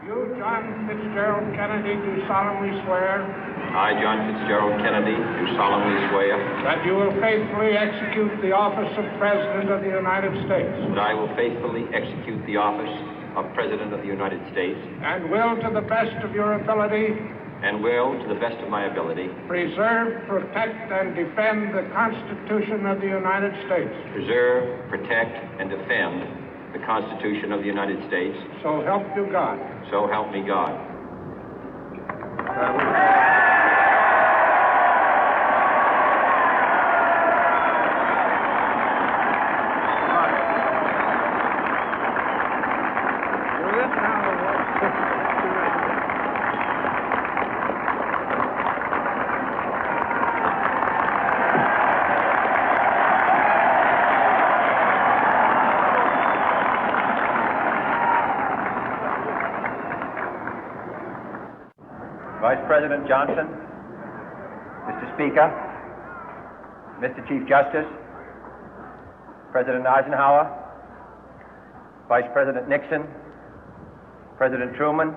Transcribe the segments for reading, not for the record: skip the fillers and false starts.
You, John Fitzgerald Kennedy, do solemnly swear I, John Fitzgerald Kennedy, do solemnly swear that you will faithfully execute the office of President of the United States that I will faithfully execute the office of President of the United States and will, to the best of your ability, and will, to the best of my ability, preserve, protect, and defend the Constitution of the United States. preserve, protect, and defend the Constitution of the United States. So help you God. So help me God. Vice President Johnson, Mr. Speaker, Mr. Chief Justice, President Eisenhower, Vice President Nixon, President Truman,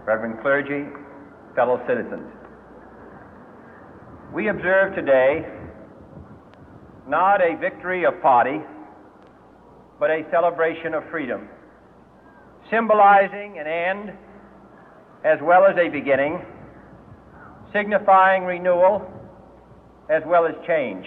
Reverend clergy, fellow citizens. We observe today not a victory of party, but a celebration of freedom, symbolizing an end as well as a beginning, signifying renewal as well as change.